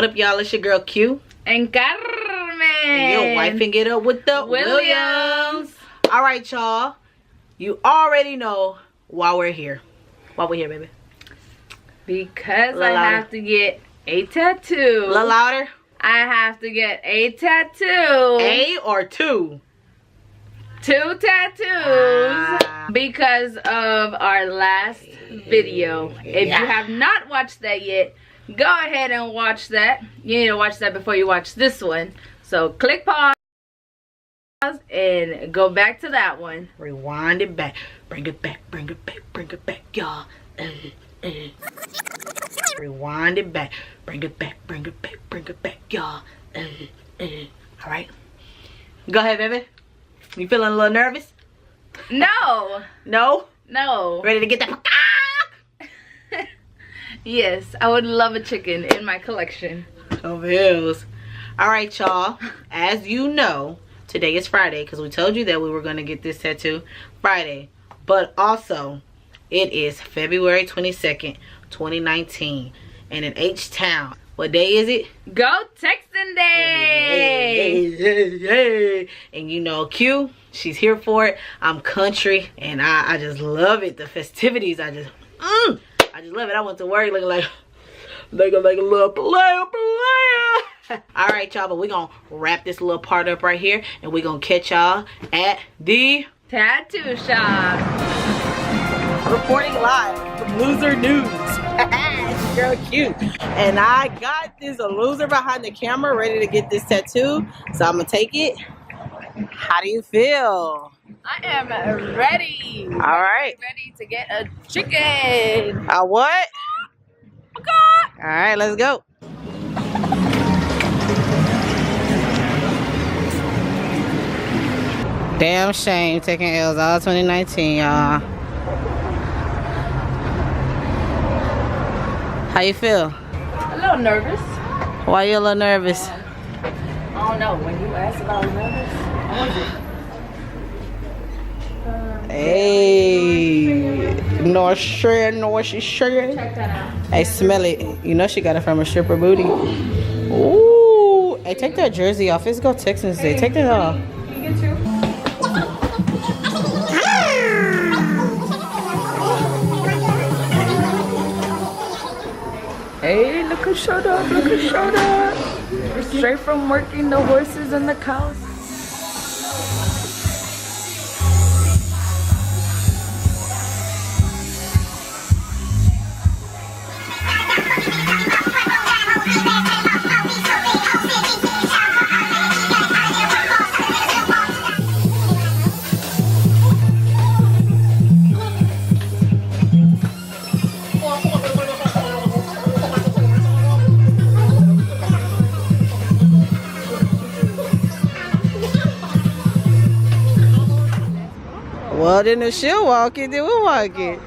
What up, y'all? It's your girl Q. And Carmen. And your wife and get up with the Williams. All right, y'all. You already know why we're here. Why we're here, baby? Because I have to get a tattoo. A little louder. I have to get a tattoo. A or two? 2 tattoos. Because of our last video. If you have not watched that yet, go ahead and watch that. You need to watch that before you watch this one. So click pause and go back to that one. Rewind it back. Bring it back. Bring it back. Bring it back, y'all. Rewind it back. Bring it back. Bring it back. Bring it back, y'all. All right. Go ahead, baby. You feeling a little nervous? No. No? No. Ready to get that? Yes, I would love a chicken in my collection. Of hills. All right, y'all. As you know, today is Friday because we told you that we were going to get this tattoo Friday. But also, it is February 22nd, 2019. And in H-Town. What day is it? Go Texan Day! Hey. And you know Q, she's here for it. I'm country and I just love it. The festivities, I just love it. I went to work looking like a little player. All right, y'all, but we're gonna wrap this little part up right here and we're gonna catch y'all at the tattoo shop. Reporting live from Loser News. Girl Cute. And I got this loser behind the camera ready to get this tattoo. So I'm gonna take it. How do you feel? I am ready. All right. Ready to get a chicken. A what? Okay. All right, let's go. Damn shame taking L's all 2019, y'all. How you feel? A little nervous. Why you a little nervous? I don't know. When you asked if I was nervous, I wasn't. Hey, no sure. Check that out. Hey, smell it. You know she got it from a stripper booty. Ooh. Hey, take that jersey off. Let's go Texans Day. Take that off. You get you. Hey, look who showed up, look who showed up. Straight from working the horses and the cows. Well, then if she'll walk it, then we'll walk it.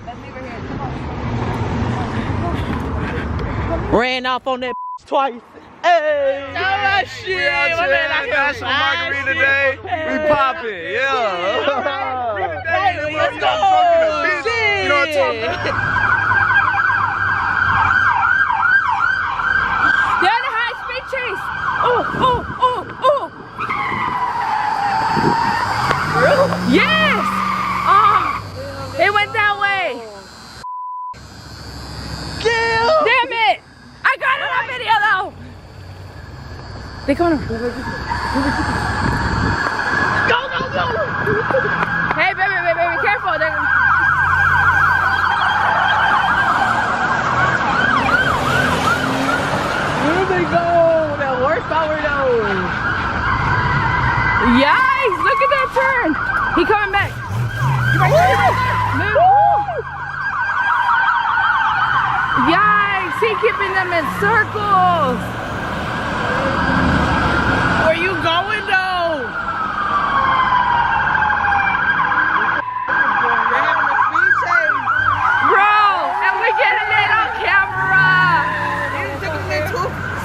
Ran off on that twice. Hey! Yeah, that's some margarita day. We poppin', yeah. Hey, let's go! Shit! You know what I'm talking about? They're on a high-speed chase. Oh. Yes! It went that way. Damn it! I got it on video though. They coming. Go! Hey, baby, careful. They're... Here they go! That horsepower though! Yikes! Look at that turn. He coming back. Right there. Move. Yikes! He keeping them in circles. Where you going though? You're having a speed chase. Bro, and we're getting it on camera. You took them in 2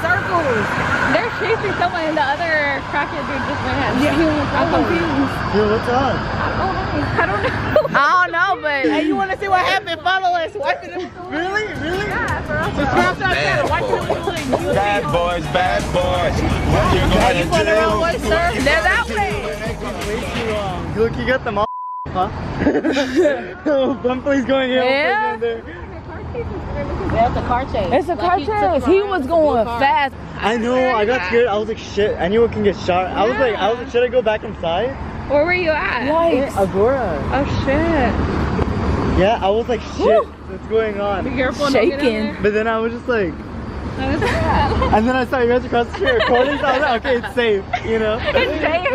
circles. They're chasing someone in the other crackhead dude just went ahead. Yeah, I'm confused. Dude, what's up? I don't know. I don't know, but Hey, you want to see what happened? Follow us. Wipe it up. Really? Really? Yeah, for us. Subscribe to our channel. Wipe it up. Bad boys, bad boys. What you gonna You want the wrong do? way, sir? they're that way. Way too long. Look, you got them all. Huh? Bumplay's going here. Yeah. Bumplay's going there. That's a car chase. It's a car chase. He was going fast. I know. I got scared. I was like, shit. Anyone can get shot. I was like, should I go back inside? Where were you at? Yikes. Agora. Oh shit. Yeah, I was like, shit. What's going Be on? careful. don't get in Shaking. But then I was just like, there. That was bad. and then I saw you guys across the street recording. So I was like, okay, it's safe. You know. It's safe.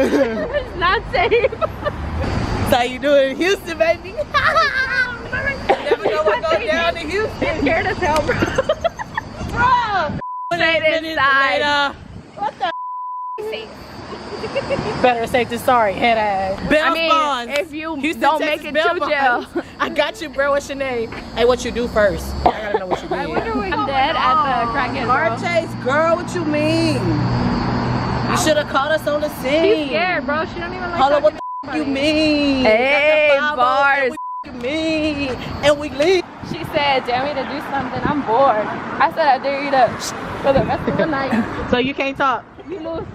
It's not safe. That's how you do it in Houston, baby. Never know what goes down in Houston. I'm scared as hell, bro. Stay inside. Better safe than sorry, head ass. I Bell mean, Bonds. if you Houston, don't Texas, make it Bell to jail. Bonds. I got you, bro. What's your name? Hey, what you do first? I gotta know what you do. I wonder what I'm dead at the crackhead, Car bro. chase, girl. What you mean? You should have called us on the scene. She's scared, bro. She don't even like Hold on, what talking the to you mean? Hey, Got the 5-0, bars. and we mean, and we leave. She said, dare me to do something. I'm bored. I said, I dare you to for the rest of the night. So you can't talk. You lose.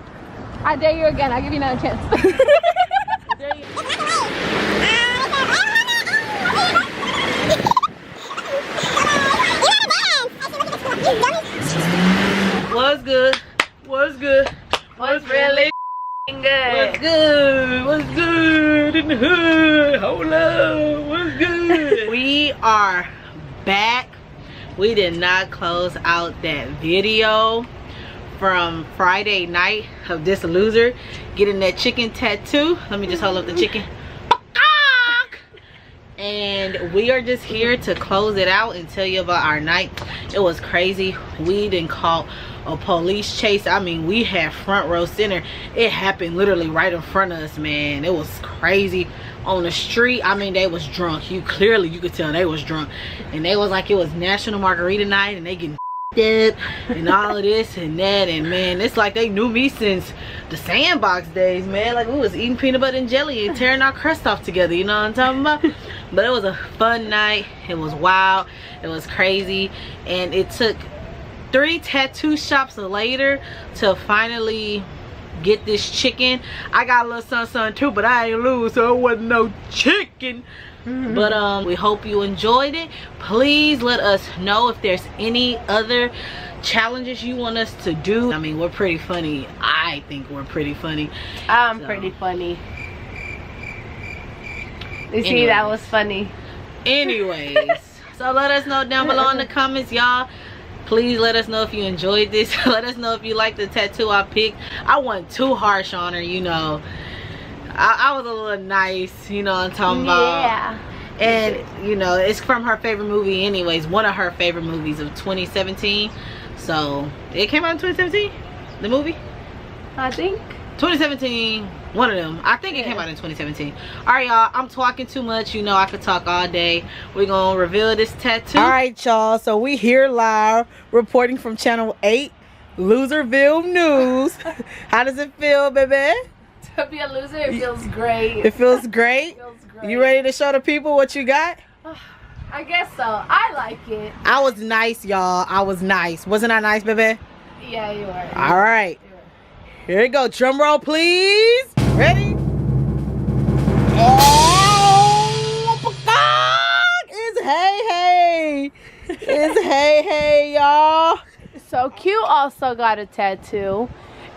I dare you again. I'll give you another chance. What's good? What's good? What's really good? What's good? What's good in the hood? Hold up. What's good? We are back. We did not close out that video from Friday night of this loser getting that chicken tattoo. Let me just hold up the chicken. And we are just here to close it out and tell you about our night. It was crazy. We didn't call a police chase. I mean, we had front row center. It happened literally right in front of us, man. It was crazy. On the street, I mean, they was drunk. You could tell they was drunk. And they was like, it was National Margarita Night and they getting dead and all of this and that. And man, it's like they knew me since the Sandbox days, man. Like we was eating peanut butter and jelly and tearing our crust off together, you know what I'm talking about? But it was a fun night. It was wild. It was crazy. And it took 3 tattoo shops later to finally get this chicken. I got a little something too, but I ain't lose, so it wasn't no chicken. But we hope you enjoyed it. Please let us know if there's any other challenges you want us to do. I mean, we're pretty funny. I think we're pretty funny. I'm So, pretty funny. You see, Anyways. that was funny. anyways, so let us know down below in the comments, y'all. Please let us know if you enjoyed this. Let us know if you like the tattoo I picked. I wasn't too harsh on her, you know. I was a little nice, you know what I'm talking about. Yeah. And you know, it's from her favorite movie anyways, one of her favorite movies of 2017. So it came out in 2017, the movie. I think. 2017, one of them. I think it came out in 2017. All right, y'all, I'm talking too much. You know I could talk all day. We're gonna reveal this tattoo. All right, y'all, so we here live reporting from channel 8 Loserville News. How does it feel, baby? To be a loser, it feels great. It feels great. It feels great. You ready to show the people what you got? I guess so. I like it. I was nice, y'all. I was nice. Wasn't I nice, baby? Yeah, you are. All right. Here we go. Drum roll, please. Ready? Oh, it's hey. It's hey, y'all. So Q also got a tattoo.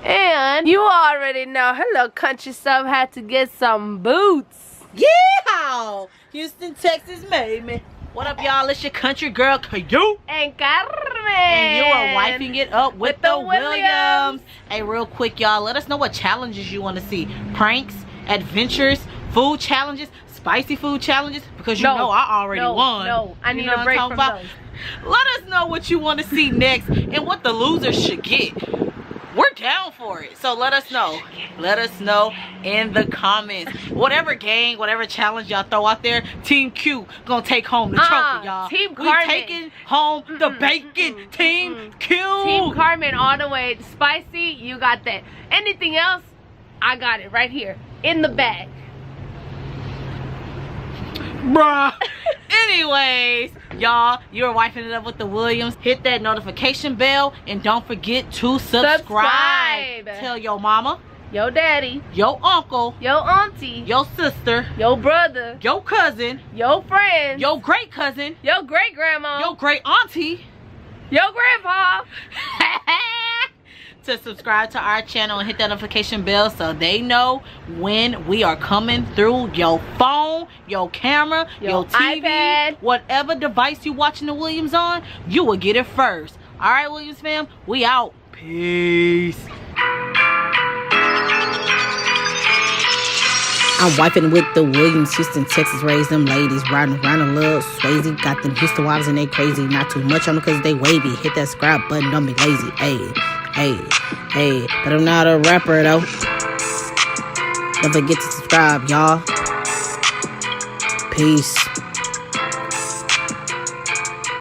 And you already know her little country self had to get some boots. Yeah. Houston, Texas made me. What up, y'all? It's your country girl, Caillou. And Carmen. And you are wiping it up with the Williams. Hey, real quick, y'all, let us know what challenges you want to see. Pranks, adventures, food challenges, spicy food challenges. Because you know I already won. No, I need You know a break what I'm from talking those. about? Let us know what you want to see next and what the losers should get. We're down for it. So let us know. Let us know in the comments. Whatever game, whatever challenge y'all throw out there, Team Q gonna take home the trophy, y'all. Team We Carmen. taking home the bacon. Team Q. Team Carmen all the way. Spicy, you got that. Anything else, I got it right here in the bag. Bruh. Anyways, y'all, you're wifing it up with the Williams. Hit that notification bell and don't forget to subscribe. Tell your mama, Your daddy, your uncle, your auntie, your sister, your brother, your cousin, your friends, your great cousin, your great grandma, your great auntie, your grandpa. to subscribe to our channel and hit that notification bell so they know when we are coming through your phone, your camera, your TV, iPad, whatever device you watching the Williams on, you will get it first. All right, Williams fam, we out. Peace. I'm wiping with the Williams, Houston, Texas, raised them ladies, riding around a little Swayze, got them Houston wives and they crazy, not too much on them cause they wavy, hit that subscribe button, don't be lazy, hey, but I'm not a rapper though, don't forget to subscribe, y'all, peace.